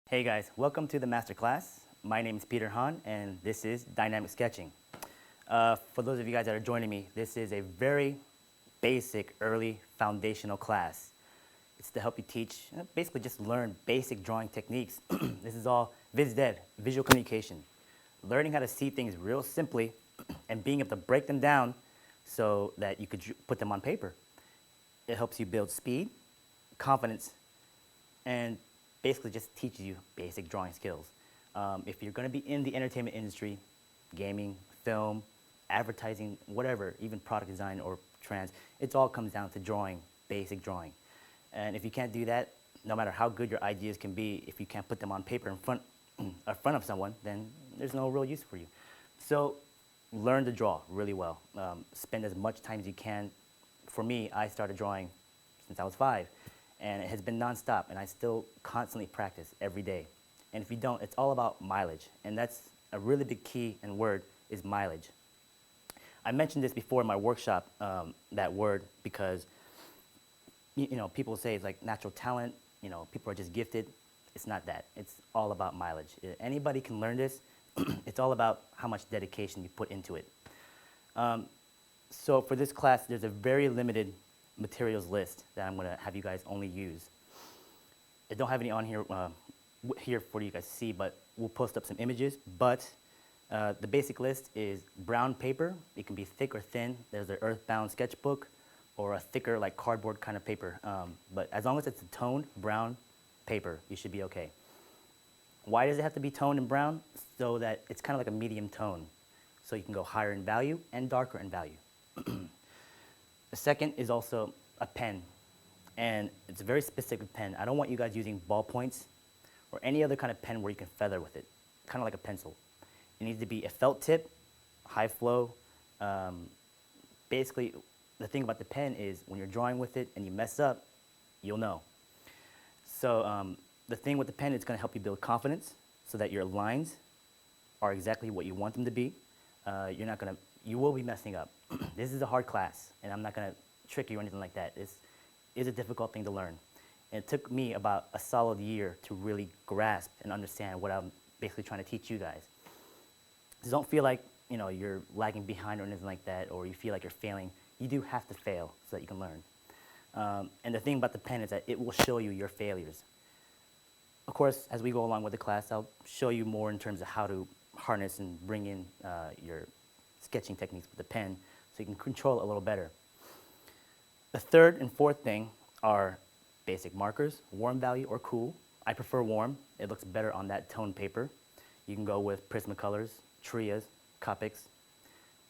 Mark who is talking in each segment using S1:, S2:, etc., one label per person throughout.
S1: Hey guys, welcome to the master class. My name is Peter Hahn, and this is Dynamic Sketching. For those of you guys that are joining me, this is a very basic, early, foundational class. It's to help you teach, basically just learn basic drawing techniques. This is all viz dev, visual communication. Learning how to see things real simply and being able to break them down so that you could put them on paper. It helps you build speed, confidence, and basically just teaches you basic drawing skills. If you're going to be in the entertainment industry, gaming, film, advertising, whatever, even product design or trans, it all comes down to drawing, basic drawing. And if you can't do that, no matter how good your ideas can be, if you can't put them on paper in front of someone, then there's no real use for you. So learn to draw really well. Spend as much time as you can. For me, I started drawing since I was 5. And it has been nonstop, and I still constantly practice every day. And if you don't, it's all about mileage, and that's a really big key and word is mileage. I mentioned this before in my workshop, that word, because people say it's like natural talent, people are just gifted. It's not that. It's all about mileage. Anybody can learn this. It's all about how much dedication you put into it. So for this class, there's a very limited materials list that I'm going to have you guys only use. I don't have any on here for you guys to see, but we'll post up some images. But the basic list is brown paper. It can be thick or thin. There's an earthbound sketchbook or a thicker like cardboard kind of paper. But as long as it's a toned brown paper, you should be okay. Why does it have to be toned and brown? So that it's kind of like a medium tone. So you can go higher in value and darker in value. The second is also a pen, and it's a very specific pen. I don't want you guys using ballpoints or any other kind of pen where you can feather with it, kind of like a pencil. It needs to be a felt tip, high flow. Basically, the thing about the pen is when you're drawing with it and you mess up, you'll know. So the thing with the pen is going to help you build confidence so that your lines are exactly what you want them to be. You will be messing up. This is a hard class, and I'm not going to trick you or anything like that. This is a difficult thing to learn. And it took me about a solid year to really grasp and understand what I'm basically trying to teach you guys. So don't feel like you're lagging behind or anything like that, or you feel like you're failing. You do have to fail so that you can learn. And the thing about the pen is that it will show you your failures. Of course, as we go along with the class, I'll show you more in terms of how to harness and bring in your sketching techniques with the pen so you can control it a little better. The third and fourth thing are basic markers, warm value or cool. I prefer warm. It looks better on that toned paper. You can go with Prismacolors, Trias, Copics.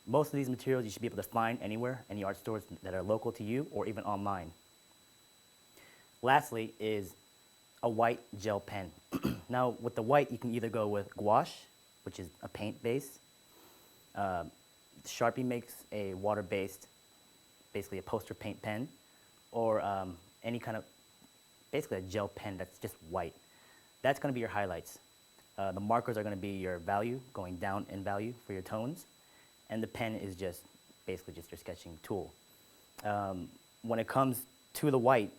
S1: Most of these materials you should be able to find anywhere, any art stores that are local to you or even online. Lastly is a white gel pen. Now with the white, you can either go with gouache, which is a paint base. Sharpie makes a water-based, basically a poster paint pen, or any kind of, basically a gel pen that's just white. That's going to be your highlights. The markers are going to be your value, going down in value for your tones, and the pen is just basically just your sketching tool. When it comes to the white,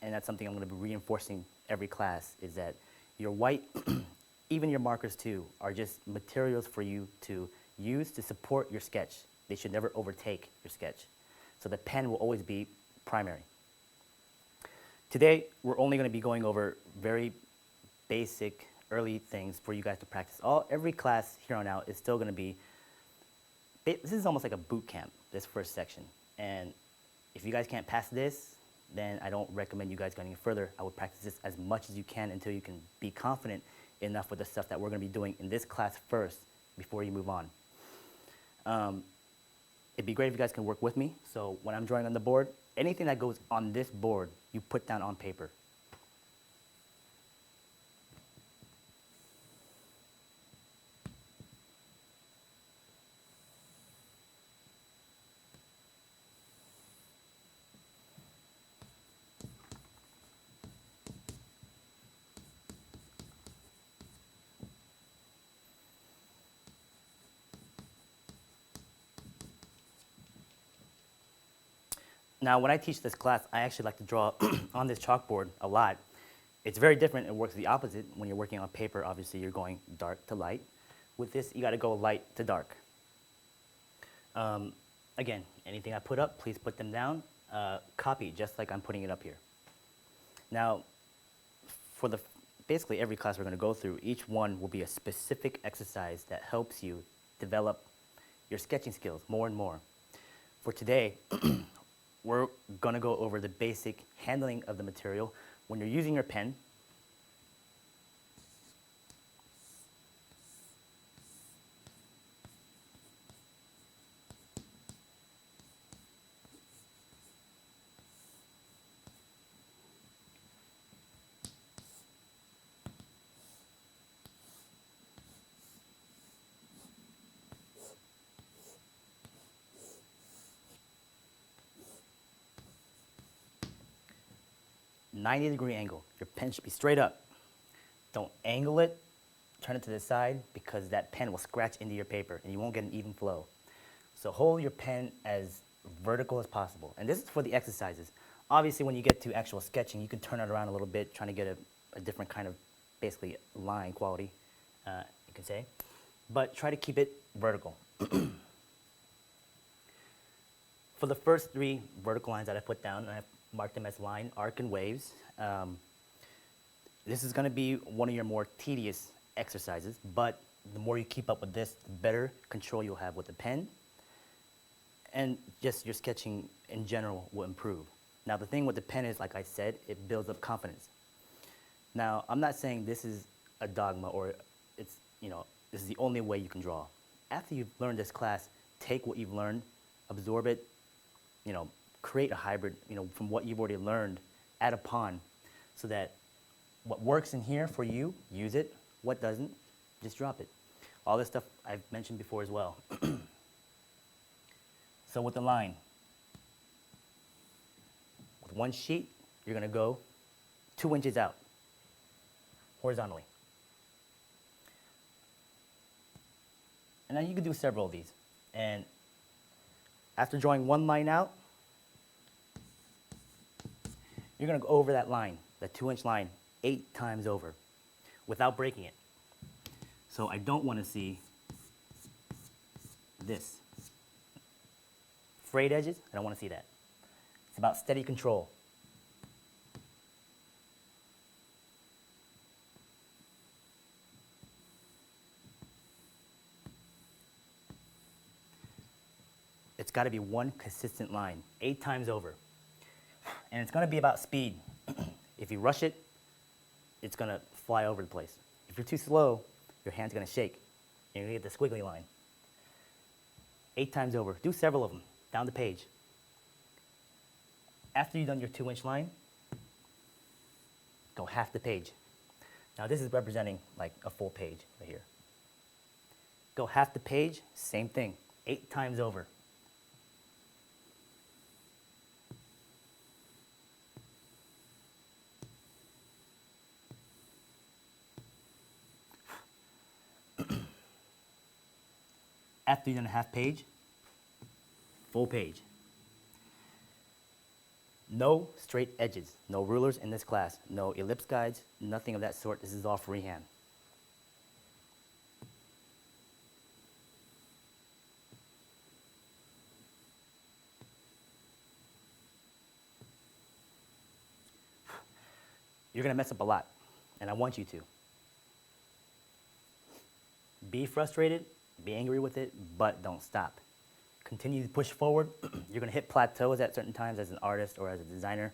S1: and that's something I'm going to be reinforcing every class, is that your white, even your markers too, are just materials for you to use to support your sketch. They should never overtake your sketch. So the pen will always be primary. Today, we're only going to be going over very basic, early things for you guys to practice. Every class here on out is still going to be, this is almost like a boot camp, this first section. And if you guys can't pass this, then I don't recommend you guys going any further. I would practice this as much as you can until you can be confident enough with the stuff that we're going to be doing in this class first before you move on. It'd be great if you guys can work with me. So when I'm drawing on the board, anything that goes on this board, you put down on paper. Now, when I teach this class, I actually like to draw on this chalkboard a lot. It's very different. It works the opposite. When you're working on paper, obviously you're going dark to light. With this, you got to go light to dark. Again, anything I put up, please put them down. Copy, just like I'm putting it up here. Now, for basically every class we're going to go through, each one will be a specific exercise that helps you develop your sketching skills more and more. For today, we're going to go over the basic handling of the material when you're using your pen. '90-degree angle. Your pen should be straight up. Don't angle it, turn it to the side, because that pen will scratch into your paper and you won't get an even flow. So hold your pen as vertical as possible. And this is for the exercises. Obviously, when you get to actual sketching, you can turn it around a little bit, trying to get a different kind of, basically, line quality, you can say. But try to keep it vertical. For the first 3 vertical lines that I put down, and I've marked them as line, arc, and waves, this is going to be one of your more tedious exercises, but the more you keep up with this, the better control you'll have with the pen, and just your sketching in general will improve. Now, the thing with the pen is, like I said, it builds up confidence. Now, I'm not saying this is a dogma or it's, this is the only way you can draw. After you've learned this class, take what you've learned, absorb it, create a hybrid, from what you've already learned, add upon, so that what works in here for you, use it. What doesn't, just drop it. All this stuff I've mentioned before as well. So with the line, with one sheet, you're going to go 2 inches out, horizontally. And now you can do several of these. And after drawing one line out, you're going to go over that line, that 2-inch line, 8 times over without breaking it. So I don't want to see this. Frayed edges, I don't want to see that. It's about steady control. It's got to be one consistent line, 8 times over. And it's going to be about speed. If you rush it, it's going to fly over the place. If you're too slow, your hand's going to shake. And you're going to get the squiggly line. 8 times over. Do several of them, down the page. After you've done your 2-inch line, go half the page. Now this is representing like a full page right here. Go half the page, same thing, 8 times over. After you've done a half page, full page. No straight edges, no rulers in this class, no ellipse guides, nothing of that sort. This is all freehand. You're going to mess up a lot, and I want you to. Be frustrated, be angry with it, but don't stop. Continue to push forward. You're going to hit plateaus at certain times as an artist or as a designer.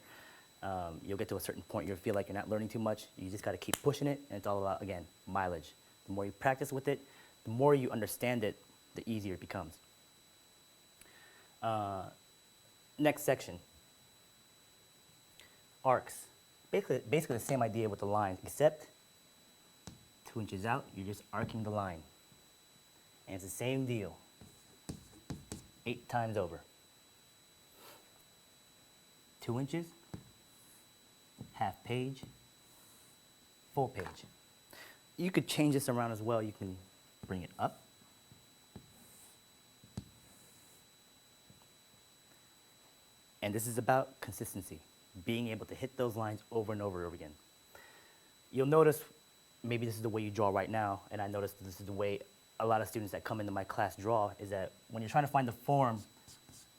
S1: You'll get to a certain point you'll feel like you're not learning too much. You just got to keep pushing it, and it's all about, again, mileage. The more you practice with it, the more you understand it, the easier it becomes. Next section, arcs. Basically the same idea with the lines, except 2 inches out, you're just arcing the line. And it's the same deal, 8 times over. 2 inches, half page, full page. You could change this around as well. You can bring it up. And this is about consistency, being able to hit those lines over and over again. You'll notice, maybe this is the way you draw right now, and I noticed this is the way a lot of students that come into my class draw, is that when you're trying to find the form,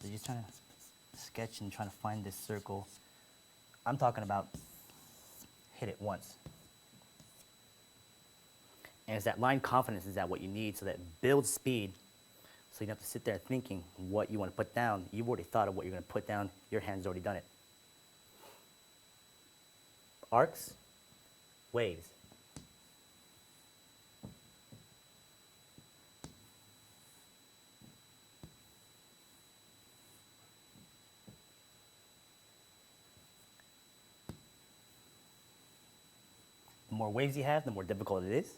S1: you're just trying to sketch and trying to find this circle. I'm talking about hit it once. And it's that line confidence is that what you need, so that builds speed, so you don't have to sit there thinking what you want to put down. You've already thought of what you're going to put down. Your hand's already done it. Arcs, waves. The more waves you have, the more difficult it is.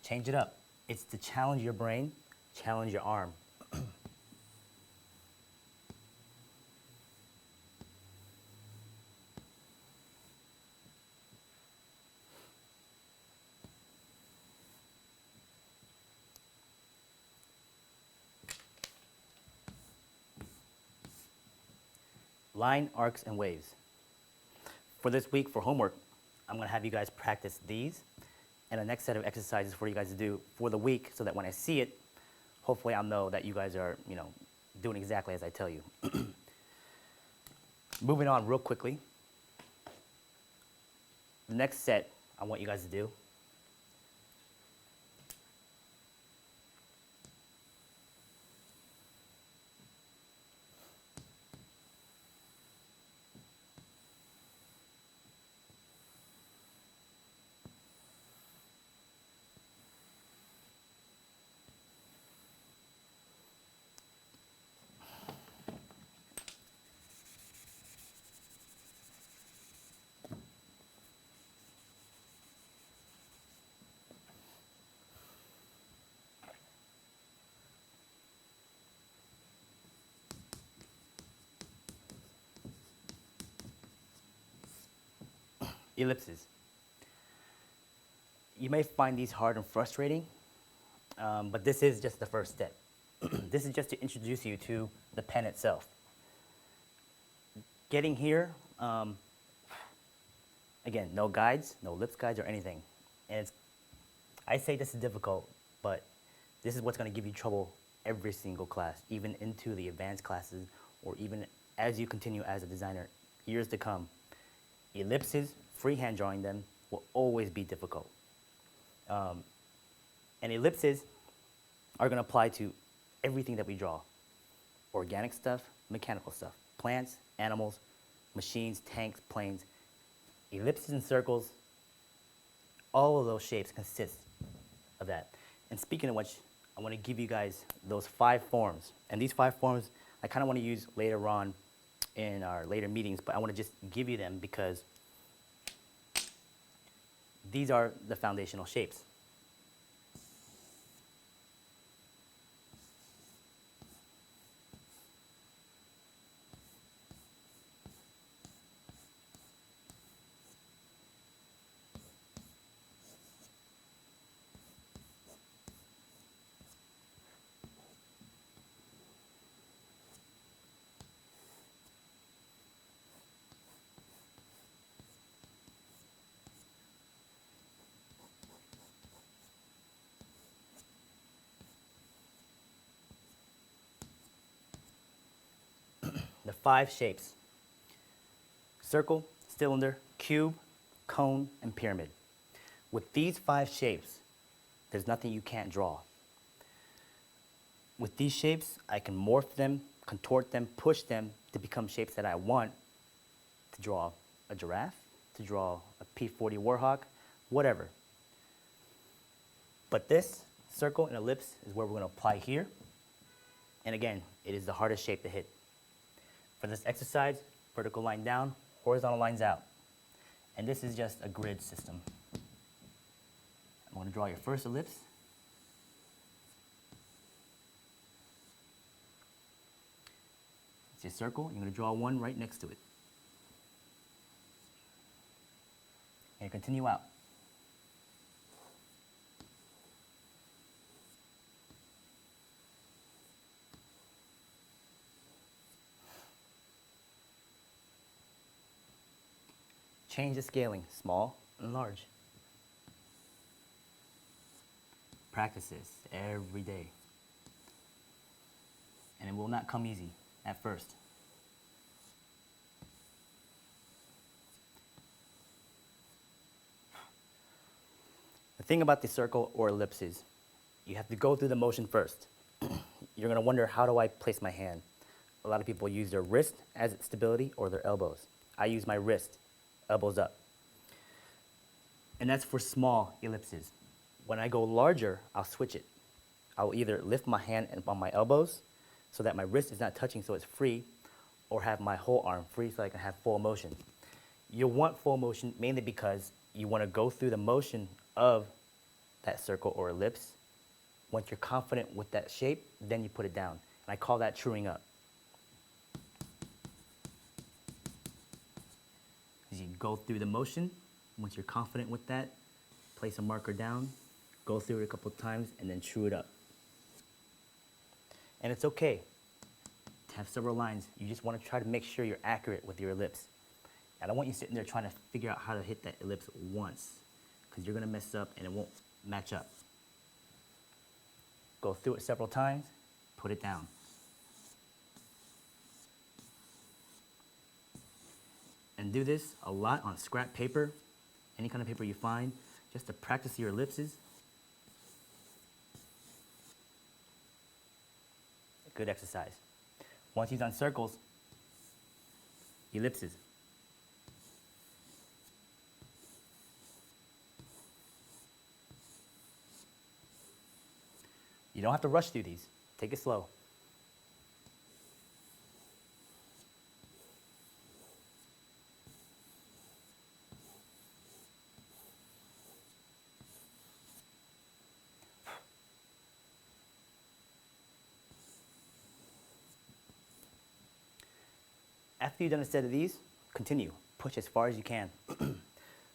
S1: Change it up. It's to challenge your brain, challenge your arm. Line, arcs, and waves. For this week, for homework, I'm going to have you guys practice these and the next set of exercises for you guys to do for the week, so that when I see it, hopefully I'll know that you guys are, doing exactly as I tell you. Moving on real quickly. The next set I want you guys to do ellipses. You may find these hard and frustrating, but this is just the first step. This is just to introduce you to the pen itself. Getting here, again, no guides, no ellipse guides or anything. And I say this is difficult, but this is what's going to give you trouble every single class, even into the advanced classes, or even as you continue as a designer, years to come. Ellipses, freehand drawing them, will always be difficult. And ellipses are going to apply to everything that we draw. Organic stuff, mechanical stuff, plants, animals, machines, tanks, planes. Ellipses and circles, all of those shapes consist of that. And speaking of which, I want to give you guys those 5 forms. And these 5 forms I kind of want to use later on in our later meetings, but I want to just give you them because these are the foundational shapes. The 5 shapes: circle, cylinder, cube, cone, and pyramid. With these 5 shapes, there's nothing you can't draw. With these shapes, I can morph them, contort them, push them to become shapes that I want to draw a giraffe, to draw a P-40 Warhawk, whatever. But this circle and ellipse is where we're going to apply here. And again, it is the hardest shape to hit. For this exercise, vertical line down, horizontal lines out. And this is just a grid system. I'm going to draw your first ellipse. It's your circle. You're going to draw one right next to it. And continue out. Change the scaling, small and large. Practice this every day. And it will not come easy at first. The thing about the circle or ellipse is you have to go through the motion first. You're going to wonder, how do I place my hand? A lot of people use their wrist as stability or their elbows. I use my wrist, elbows up. And that's for small ellipses. When I go larger, I'll switch it. I'll either lift my hand on my elbows so that my wrist is not touching so it's free, or have my whole arm free so I can have full motion. You'll want full motion mainly because you want to go through the motion of that circle or ellipse. Once you're confident with that shape, then you put it down. And I call that truing up. As you go through the motion, once you're confident with that, place a marker down, go through it a couple times, and then true it up. And it's okay to have several lines. You just want to try to make sure you're accurate with your ellipse. I don't want you sitting there trying to figure out how to hit that ellipse once, because you're going to mess up and it won't match up. Go through it several times, put it down. And do this a lot on scrap paper, any kind of paper you find, just to practice your ellipses. Good exercise. Once you've done circles, ellipses. You don't have to rush through these. Take it slow. After you've done a set of these, continue. Push as far as you can.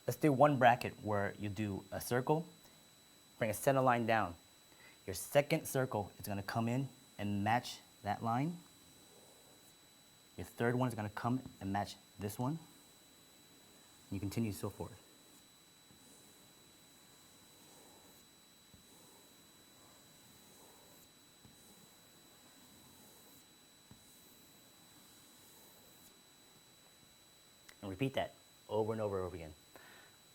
S1: Let's do one bracket where you do a circle, bring a center line down. Your second circle is going to come in and match that line. Your third one is going to come and match this one. You continue so forth. And repeat that over and over and over again.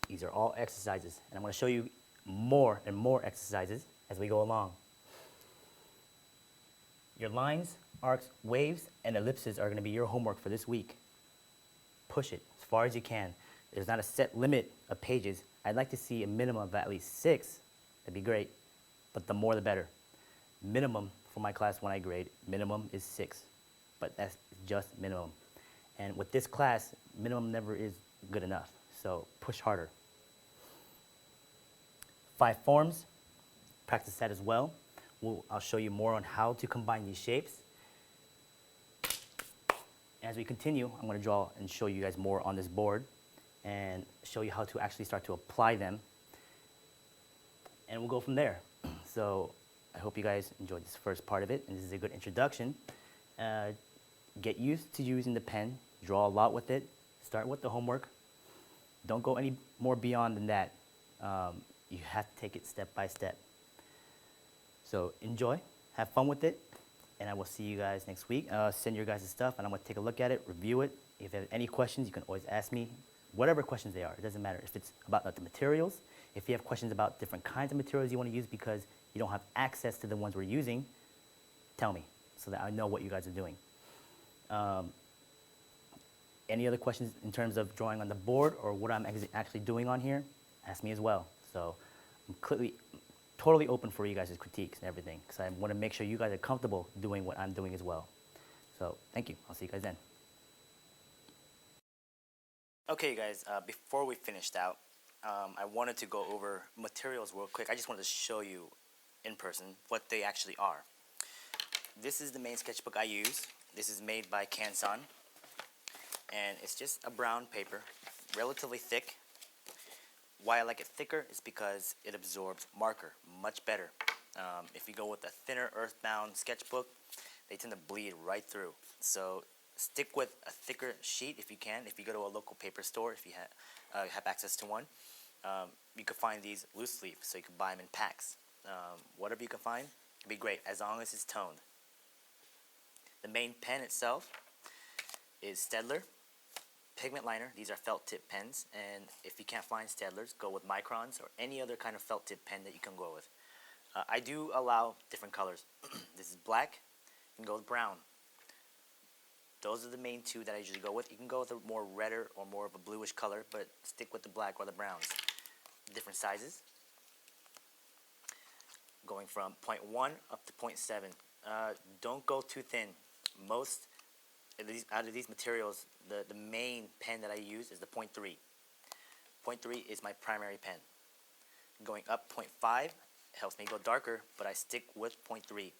S1: These are all exercises, and I'm going to show you more and more exercises as we go along. Your lines, arcs, waves, and ellipses are going to be your homework for this week. Push it as far as you can. There's not a set limit of pages. I'd like to see a minimum of at least 6. That'd be great, but the more the better. Minimum for my class when I grade, minimum is 6, but that's just minimum. And with this class, minimum never is good enough, so push harder. 5 forms, practice that as well. I'll show you more on how to combine these shapes. As we continue, I'm going to draw and show you guys more on this board and show you how to actually start to apply them. And we'll go from there. So I hope you guys enjoyed this first part of it, and this is a good introduction. Get used to using the pen, draw a lot with it, start with the homework. Don't go any more beyond than that. You have to take it step by step. So enjoy, have fun with it, and I will see you guys next week. Send your guys' stuff, and I'm going to take a look at it, review it. If you have any questions, you can always ask me, whatever questions they are. It doesn't matter if it's about the materials. If you have questions about different kinds of materials you want to use because you don't have access to the ones we're using, tell me so that I know what you guys are doing. Any other questions in terms of drawing on the board or what I'm actually doing on here, ask me as well. So I'm totally open for you guys' critiques and everything, because I want to make sure you guys are comfortable doing what I'm doing as well. So thank you. I'll see you guys then. Okay, guys, before we finished out, I wanted to go over materials real quick. I just wanted to show you in person what they actually are. This is the main sketchbook I use. This is made by Kansan, and it's just a brown paper, relatively thick. Why I like it thicker is because it absorbs marker much better. If you go with a thinner earthbound sketchbook, they tend to bleed right through. So stick with a thicker sheet if you can. If you go to a local paper store, if you have access to one, you can find these loose leaf, so you can buy them in packs. whatever you can find, it'd be great as long as it's toned. The main pen itself is Staedtler pigment liner. These are felt tip pens, and if you can't find Staedtlers, go with microns or any other kind of felt tip pen that you can go with. I do allow different colors. This is black. You can go with brown. Those are the main two that I usually go with. You can go with a more redder or more of a bluish color, but stick with the black or the browns. Different sizes, going from 0.1 up to 0.7. Don't go too thin. Most out of these materials, the main pen that I use is the 0.3. 0.3 is my primary pen. Going up 0.5 helps me go darker, but I stick with 0.3.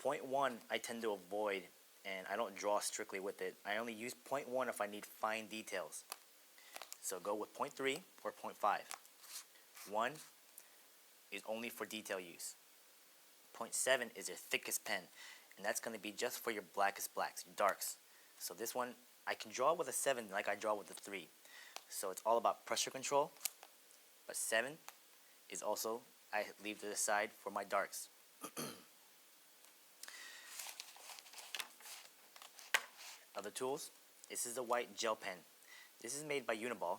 S1: 0.1 I tend to avoid, and I don't draw strictly with it. I only use 0.1 if I need fine details. So go with 0.3 or 0.5. 1 is only for detail use. 0.7 is your thickest pen, and that's going to be just for your blackest blacks, your darks. So this one, I can draw with a 7 like I draw with a 3. So it's all about pressure control, but 7 is also, I leave to the side for my darks. Other tools, this is a white gel pen. This is made by Uniball,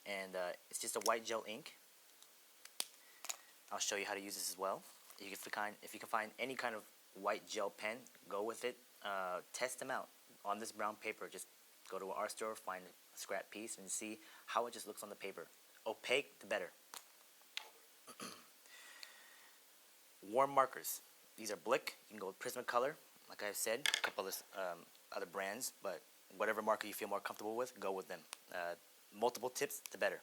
S1: and it's just a white gel ink. I'll show you how to use this as well. If you can find any kind of white gel pen, go with it. Test them out on this brown paper. Just go to an art store, find a scrap piece, and see how it just looks on the paper. Opaque, the better. Warm markers. These are Blick. You can go with Prismacolor, like I've said. A couple of other brands, but whatever marker you feel more comfortable with, go with them. Multiple tips, the better.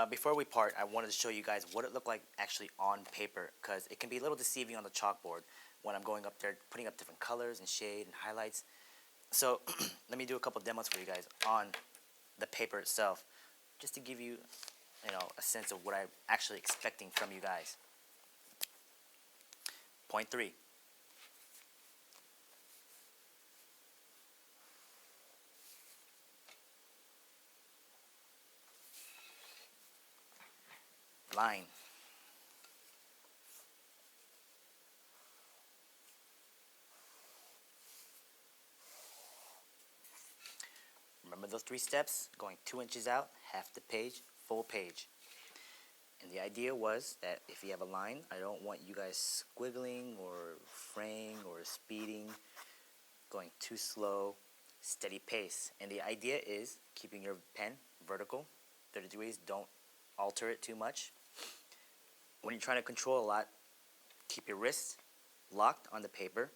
S1: Before we part, I wanted to show you guys what it looked like actually on paper, because it can be a little deceiving on the chalkboard when I'm going up there, putting up different colors and shade and highlights. So let me do a couple demos for you guys on the paper itself, just to give you, a sense of what I'm actually expecting from you guys. 0.3. Line. Remember those 3 steps? Going 2 inches out, half the page, full page. And the idea was that if you have a line, I don't want you guys squiggling or fraying or speeding, going too slow, steady pace. And the idea is keeping your pen vertical, 30 degrees, don't alter it too much. When you're trying to control a lot, keep your wrists locked on the paper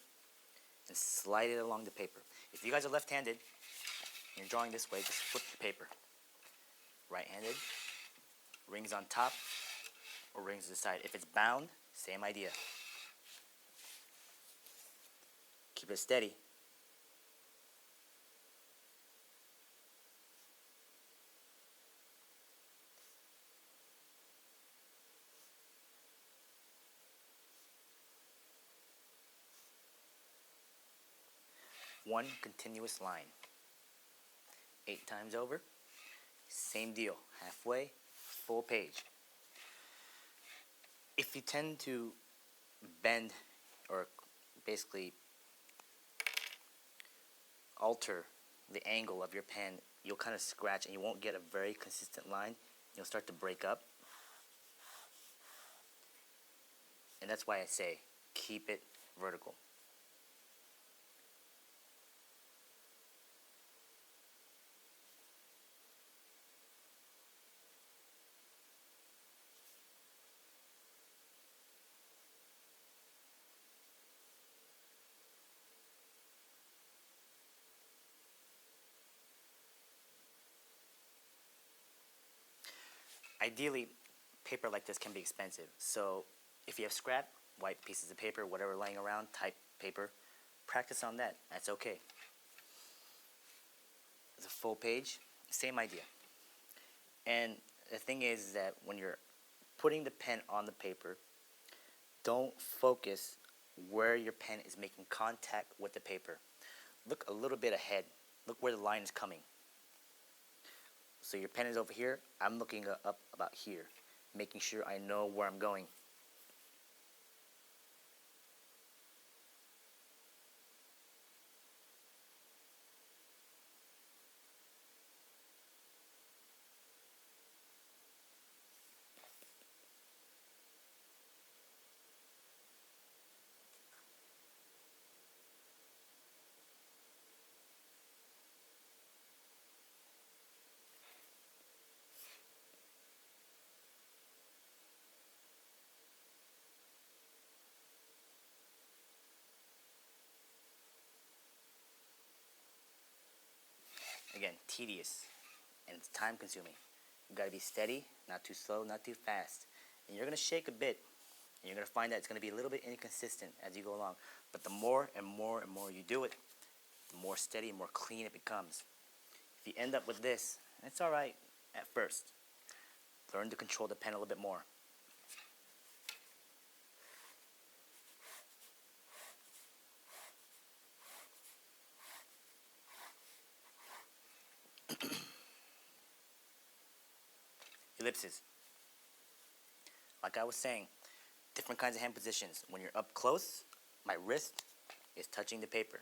S1: and slide it along the paper. If you guys are left-handed and you're drawing this way, just flip the paper. Right-handed, rings on top or rings to the side. If it's bound, same idea. Keep it steady. One continuous line. 8 times over, same deal. Halfway, full page. If you tend to bend or basically alter the angle of your pen, you'll kind of scratch and you won't get a very consistent line. You'll start to break up. And that's why I say keep it vertical. Ideally, paper like this can be expensive. So if you have scrap, white pieces of paper, whatever laying around, type paper, practice on that. That's okay. It's a full page, same idea. And the thing is that when you're putting the pen on the paper, don't focus where your pen is making contact with the paper. Look a little bit ahead. Look where the line is coming. So your pen is over here. I'm looking up about here, making sure I know where I'm going. Again, tedious, and it's time consuming. You gotta be steady, not too slow, not too fast. And you're gonna shake a bit, and you're gonna find that it's gonna be a little bit inconsistent as you go along. But the more and more and more you do it, the more steady and more clean it becomes. If you end up with this, it's alright at first. Learn to control the pen a little bit more. Ellipses. Like I was saying, different kinds of hand positions. When you're up close, my wrist is touching the paper.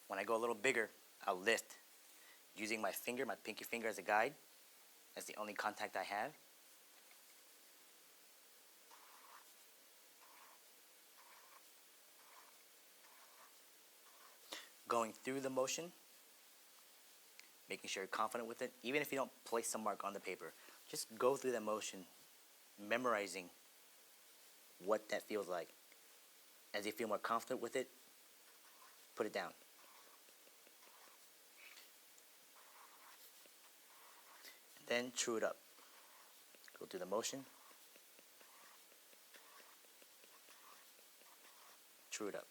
S1: When I go a little bigger, I'll lift, using my finger, my pinky finger as a guide. That's the only contact I have. Going through the motion, making sure you're confident with it. Even if you don't place some mark on the paper, just go through that motion, memorizing what that feels like. As you feel more confident with it, put it down. Then true it up. Go through the motion, true it up.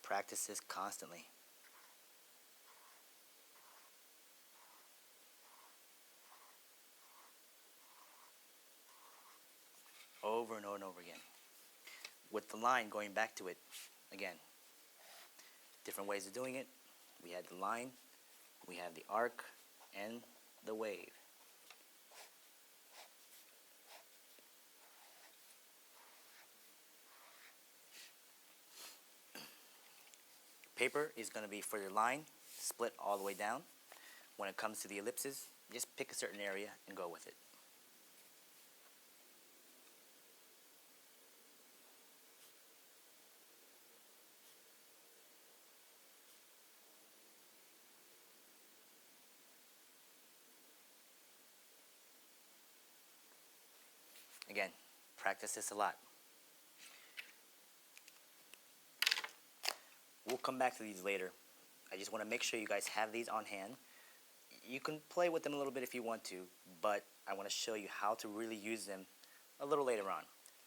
S1: Practice this constantly. Over and over and over again. With the line, going back to it, again, different ways of doing it. We had the line, we have the arc, and the wave. Paper is going to be for your line, split all the way down. When it comes to the ellipses, just pick a certain area and go with it. Again, practice this a lot. We'll come back to these later. I just want to make sure you guys have these on hand. You can play with them a little bit if you want to, but I want to show you how to really use them a little later on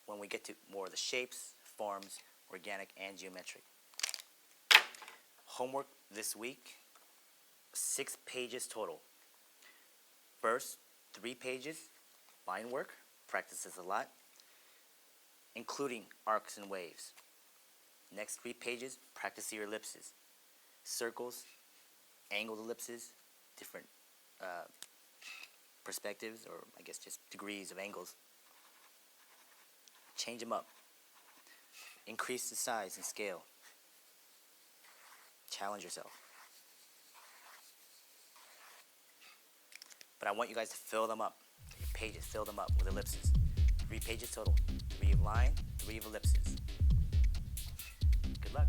S1: when we get to more of the shapes, forms, organic, and geometric. Homework this week, 6 pages total. First, 3 pages, line work, practice this a lot, including arcs and waves. Next 3 pages, practice your ellipses, circles, angled ellipses, different perspectives, or I guess just degrees of angles. Change them up. Increase the size and scale. Challenge yourself. But I want you guys to fill them up. Your pages, fill them up with ellipses. 3 pages total. 3 of line, 3 of ellipses. Good luck.